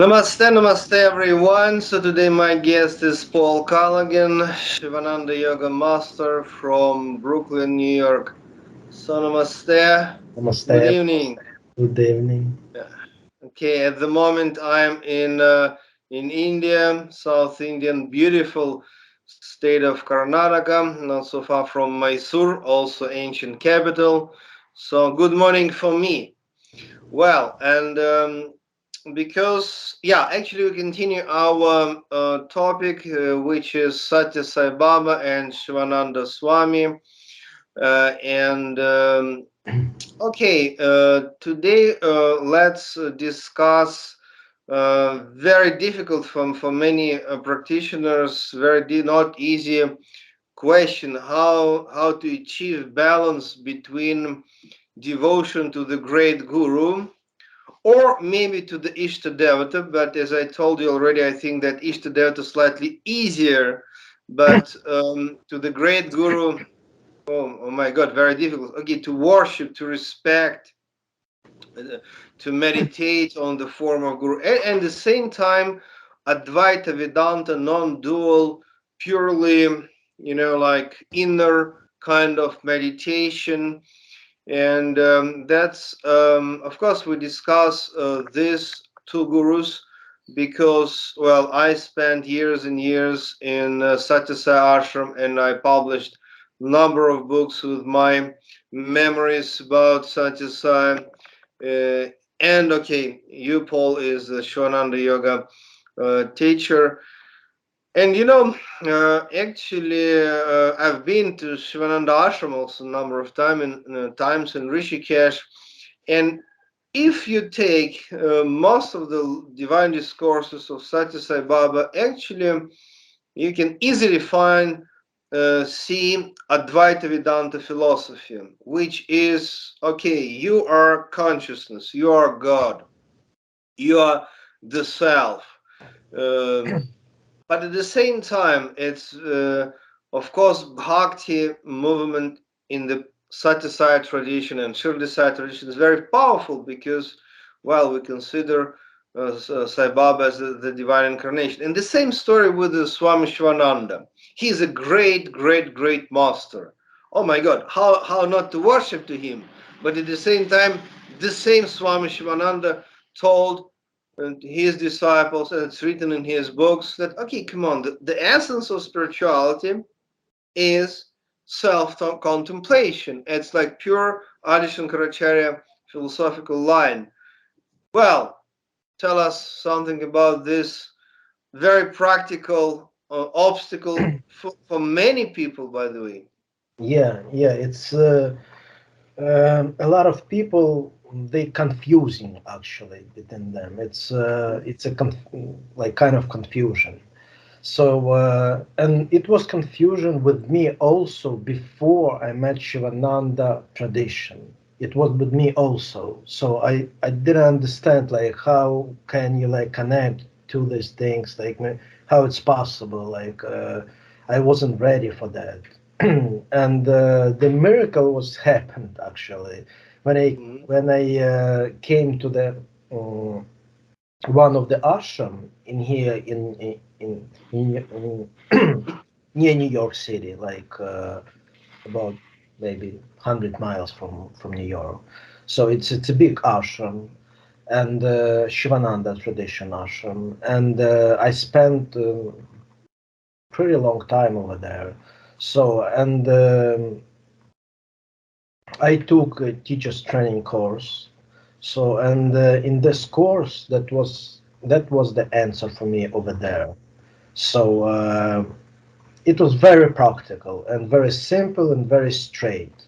Namaste, namaste everyone. So today my guest is Pavel Kalagin, Sivanandayoga master from Brooklyn, New York. So namaste. Good Namaste. evening. Good evening. Yeah. Okay, at the moment I'm in India, South Indian, beautiful state of Karnataka, not so far from Mysore, also ancient capital. So good morning for me. Well, and because actually we continue our topic, which is Satya Sai Baba and Shivananda Swami, and today let's discuss very difficult for many practitioners, not easy question: how to achieve balance between devotion to the great guru or maybe to the Ishta Devata, but as I told you already, I think that Ishta Devata is slightly easier, but to the great Guru, oh my God, very difficult. Okay, to worship, to respect, uh, to meditate on the form of Guru, and at the same time, Advaita Vedanta, non-dual, purely, like inner kind of meditation. And that's of course we discuss these two gurus because, well, I spent years and years in Satyasai Ashram, and I published number of books with my memories about Satyasai. And okay, you, Paul, is the Shivananda Yoga teacher. And actually, I've been to Shivananda Ashram also a number of times in Rishikesh. And if you take most of the divine discourses of Satya Sai Baba, actually, you can easily see Advaita Vedanta philosophy, which is okay. You are consciousness. You are God. You are the self. Um, but at the same time, it's of course bhakti movement in the Satyasai tradition and Shirdisai tradition is very powerful because, well, we consider Sai Baba as the divine incarnation. And the same story with the Swami Sivananda. He is a great, great, great master. Oh my God, how not to worship to him? But at the same time, the same Swami Sivananda told and his disciples, and it's written in his books that, okay, come on, the essence of spirituality is self-contemplation. It's like pure Adi Shankaracharya philosophical line. Well, tell us something about this very practical obstacle for many people, by the way. Yeah. It's a lot of people. They confusing actually within them. It's a like kind of confusion. So and it was confusion with me also before I met Shivananda tradition. It was with me also. So I didn't understand like how can you like connect to these things like how it's possible like I wasn't ready for that. And the miracle was happened actually when I Mhm. came to the um, one of the ashram in here in near New York City, like about maybe 100 miles from New York. So it's a big ashram and Shivananda tradition ashram, and I spent pretty long time over there. So and I took a teacher's training course. So and in this course that was the answer for me over there. So it was very practical and very simple and very straight.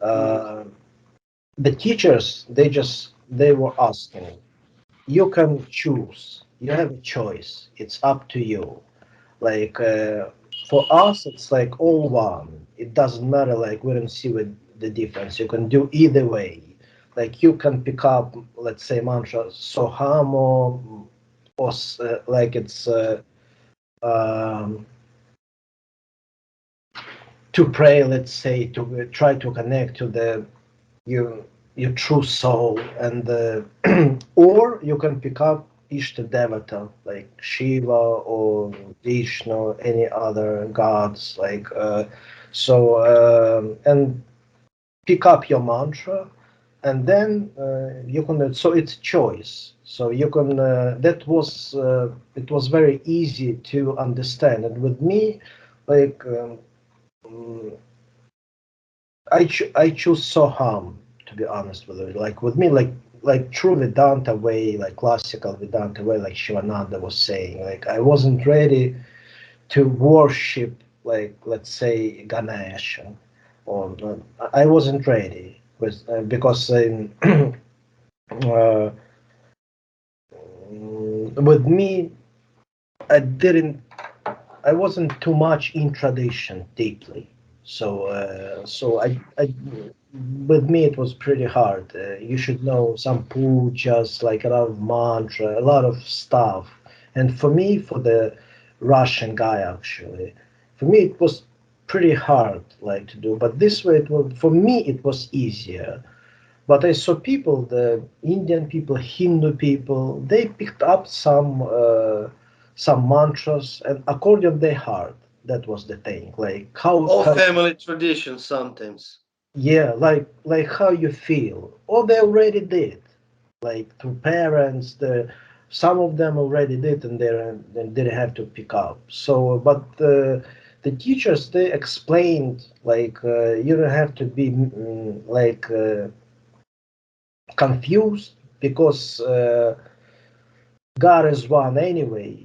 Mhm. Uh, the teachers they were asking, you can choose, you have a choice, it's up to you. Like for us, it's like all one. It doesn't matter. Like we don't see what the difference. You can do either way. Like you can pick up, let's say, mantra Sohamo, or like it's um, to pray. Let's say to try to connect to the your your true soul, and or you can pick up. Ishta Devata, like Shiva or Vishnu, any other gods, like and pick up your mantra, and then you can. So it's choice. So you can. That was it was very easy to understand, and with me, like. Mm, I choose Soham, to be honest with you. Like with me, like true Vedanta way, like classical Vedanta way, like Sivananda was saying. Like I wasn't ready to worship, like let's say Ganesha, or I wasn't ready with because uh, with me I didn't I wasn't too much in tradition deeply. So with me it was pretty hard. You should know some pujas, like a lot of mantra, a lot of stuff. And for me, for the Russian guy actually, for me it was pretty hard, like to do. But this way, it was for me it was easier. But I saw people, the Indian people, Hindu people, they picked up some mantras and according to their heart. That was the thing. Like Or family tradition sometimes. yeah, like how you feel. Or they already did. Like through parents, some of them already did, and they didn't have to pick up. So, but the teachers they explained like you don't have to be like. Confused because God is one anyway,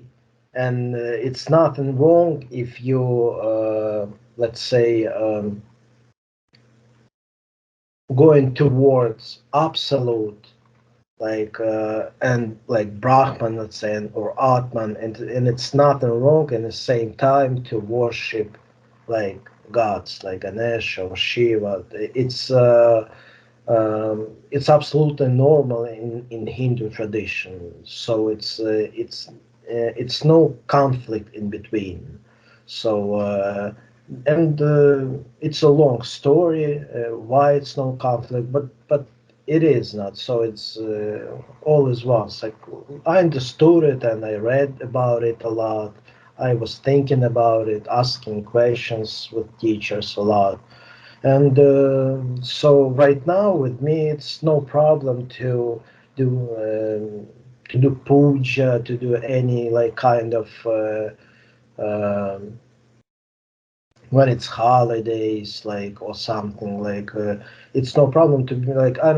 and it's nothing wrong if you, let's say, going towards absolute, like and like Brahman, let's say, or Atman, and it's nothing wrong in the same time to worship like gods like Ganesha or Shiva. It's absolutely normal in Hindu tradition. So it's no conflict in between. So and it's a long story why it's no conflict, but it is not. So it's all is once. Like I understood it and I read about it a lot. I was thinking about it, asking questions with teachers a lot, and so right now with me, it's no problem do to do puja, to do any like kind of when it's holidays, like or something like. It's no problem to be like I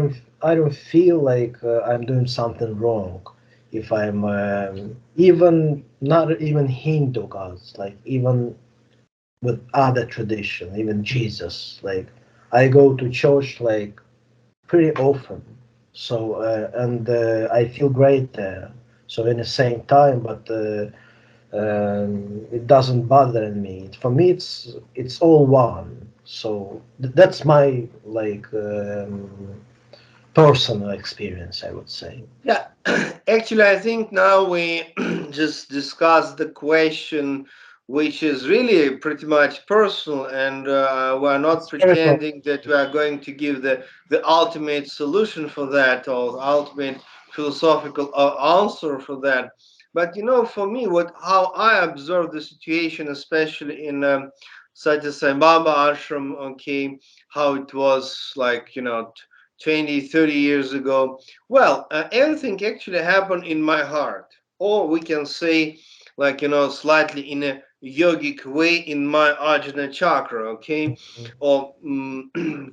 don't feel like I'm doing something wrong if I'm even not even Hindu gods, like even with other tradition, even Jesus. Like I go to church like pretty often, so and I feel great there. So in the same time, but it doesn't bother me. For me, it's all one. So that's my like personal experience, I would say. Yeah, actually, I think now we just discussed the question, which is really pretty much personal, and we're not It's spiritual. pretending that we are going to give the ultimate solution for that or the ultimate philosophical answer for that. But for me, what how I observe the situation, especially in Satya Sai Baba ashram, okay, how it was like 20, 30 years ago. Well, everything actually happened in my heart, or we can say, like, slightly in a yogic way in my Ajna chakra, okay? Or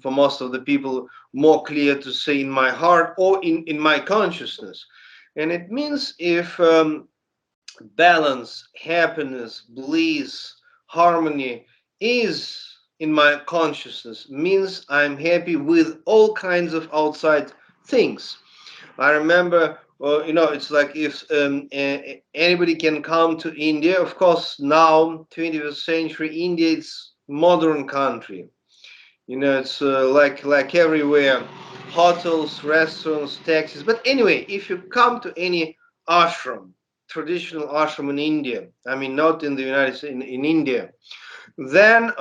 for most of the people, more clear to say in my heart or in my consciousness. And it means if balance, happiness, bliss, harmony is in my consciousness, means I'm happy with all kinds of outside things. I remember, it's like if anybody can come to India. Of course, now 21st century India, it's modern country. It's like everywhere, hotels, restaurants, taxis. But anyway, if you come to any ashram, traditional ashram in India, I mean not in the United States, in India, then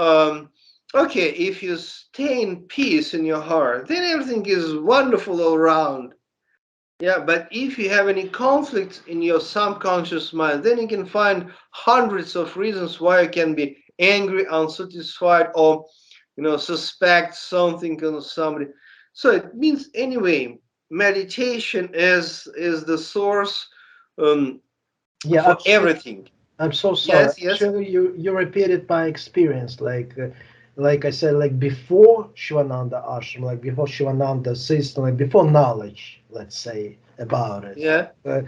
okay, if you stay in peace in your heart, then everything is wonderful all around. Yeah, but if you have any conflict in your subconscious mind, then you can find hundreds of reasons why you can be angry, unsatisfied, or suspect something on somebody. So it means anyway, meditation is the source um, Yeah, for absolutely. everything. I'm so sorry. Yes, yes. Actually, you repeated my experience. Like I said, like before Shivananda ashram, like before Shivananda system, like before knowledge, let's say about it. Yeah. Uh,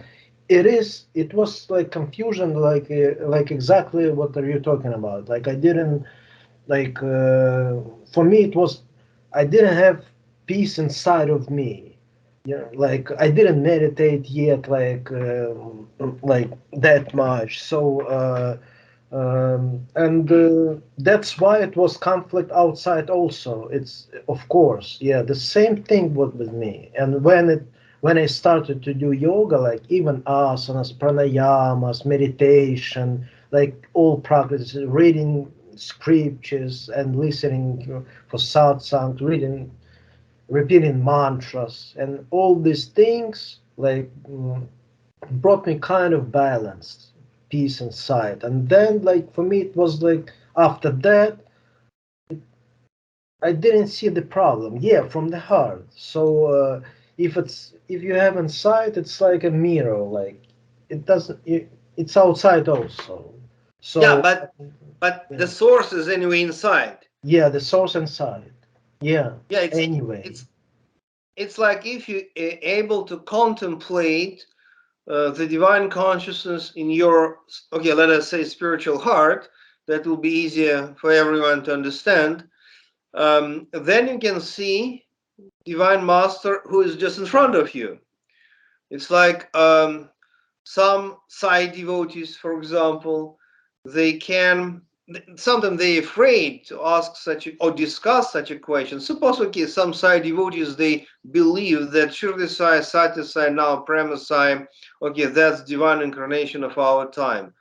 it was like confusion, like exactly what are you talking about? Like I didn't like for me it was I didn't have peace inside of me. Like I didn't meditate yet, like that much. So and that's why it was conflict outside also. It's of course, yeah, the same thing was with me. And when I started to do yoga, like even asanas, pranayamas, meditation, like all practices, reading scriptures and listening for satsang, reading, repeating mantras, and all these things brought me kind of balance, peace inside. And then, like for me, it was like after that, I didn't see the problem. Yeah, from the heart. So if you have inside, it's like a mirror. Like it doesn't. It's outside also. Yeah, So but yeah, the source is anyway inside. yeah, the source inside. Yeah. Yeah, Anyway. it's it's like if you able to contemplate the divine consciousness in your, okay, let us say spiritual heart, that will be easier for everyone to understand. Then you can see divine master who is just in front of you. It's like some side devotees, for example, they can, sometimes they're afraid to ask such a, or discuss such a question. Suppose, okay, some side devotees, they believe that Shirdi Sai, Sati Sai, now Prema Sai, okay, that's divine incarnation of our time.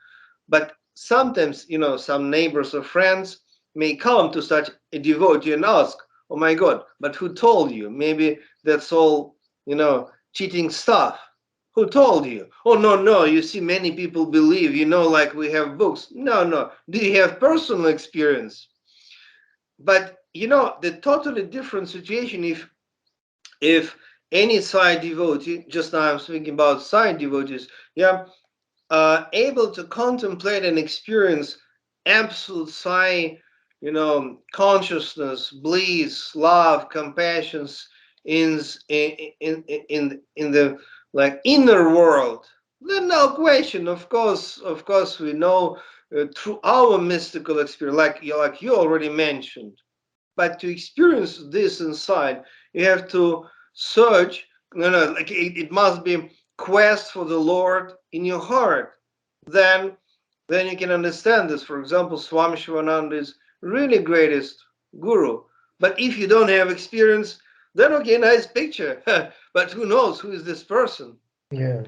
But sometimes, some neighbors or friends may come to such a devotee and ask, oh my God, but who told you? Maybe that's all, cheating stuff. Who told you? Oh, no, no, you see, many people believe, like we have books. No, no. Do you have personal experience? But, the totally different situation if any side devotee, just now I'm speaking about side devotees, yeah, able to contemplate and experience absolute sai, consciousness, bliss, love, compassion in the like inner world. Then no question. Of course, we know through our mystical experience, like you already mentioned. But to experience this inside, you have to search. No, like it must be quest for the Lord in your heart. Then, then you can understand this. For example, Swami Sivananda is really greatest guru. But if you don't have experience, then okay, nice picture. But who knows who is this person? Yeah.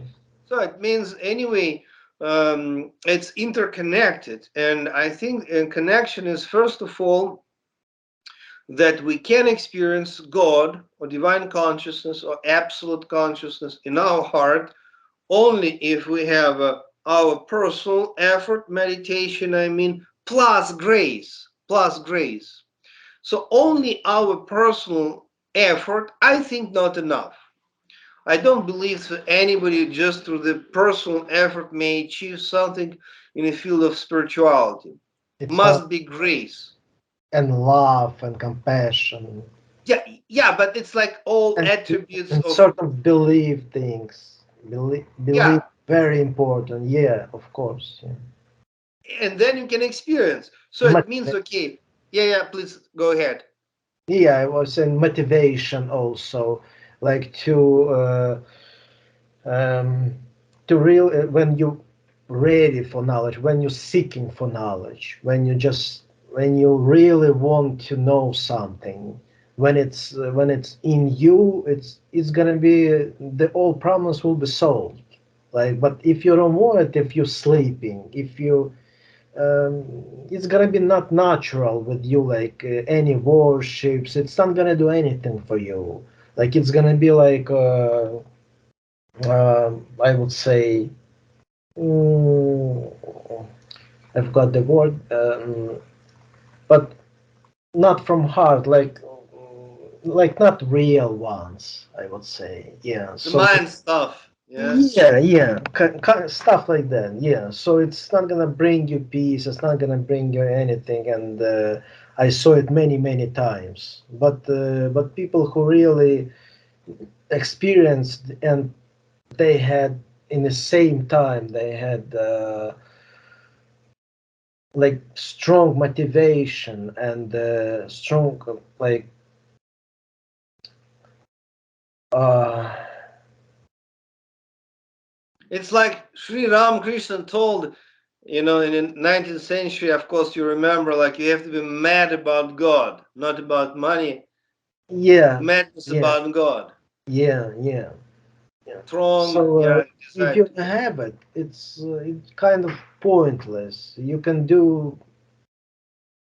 So it means anyway, it's interconnected, and I think connection is first of all that we can experience God or divine consciousness or absolute consciousness in our heart only if we have our personal effort, meditation, I mean, plus grace, plus grace. So only our personal effort, I think, not enough. I don't believe that anybody just through the personal effort may achieve something in the field of spirituality. It's Must be grace. and love and compassion Yeah, yeah, but it's like all and attributes and of, sort of believe things. Believe yeah, very important. Yeah, of course. Yeah. and then you can experience. So it means, okay, yeah, yeah, please go ahead. Yeah, I was in motivation also, like um, to real when you ready for knowledge, when you're seeking for knowledge, when you really want to know something, when it's in you, it's gonna be the all problems will be solved. Like, but if you don't want it, if you're sleeping, if you it's gonna be not natural with you like any worships, it's not gonna do anything for you, like it's gonna be like I would say, mm, I've got the word, but not from heart, like not real ones, I would say. Yeah. The So mind stuff. Yes. yeah, yeah, stuff like that. Yeah. So it's not gonna bring you peace. It's not gonna bring you anything. And I saw it many, many times. But people who really experienced, and they had in the same time they had like strong motivation and strong like uh It's like Sri Ramakrishna told, in the 19th century, of course, you remember, like, you have to be mad about God, not about money. yeah, Madness yeah, about God. yeah, yeah, yeah. Strong, So yeah, if desire you to be. have it, it's kind of pointless. You can do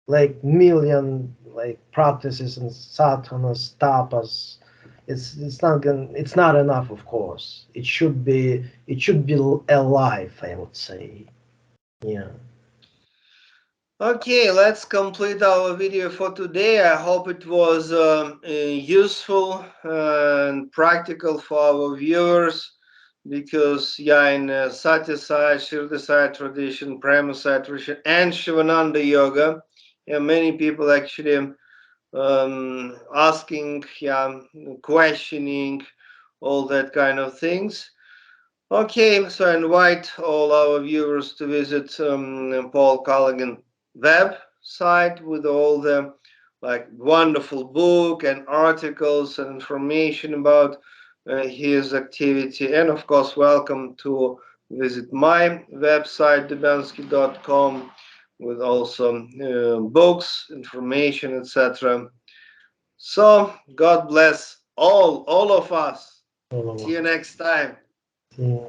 like million like practices and sadhanas, tapas. It's not enough, of course. It should be alive, I would say. Yeah. Okay, let's complete our video for today. I hope it was useful and practical for our viewers because, yeah, in Satya Sai, Shirdi Sai tradition, Prema Sai tradition, and Shivananda Yoga, yeah, many people actually asking, yeah, questioning, all that kind of things. Okay, so I invite all our viewers to visit Paul Kalagin website with all the like wonderful book and articles and information about his activity. And of course, welcome to visit my website dubyansky.com with also books, information, etc. So God bless all of us. All of See you us. next time. Yeah.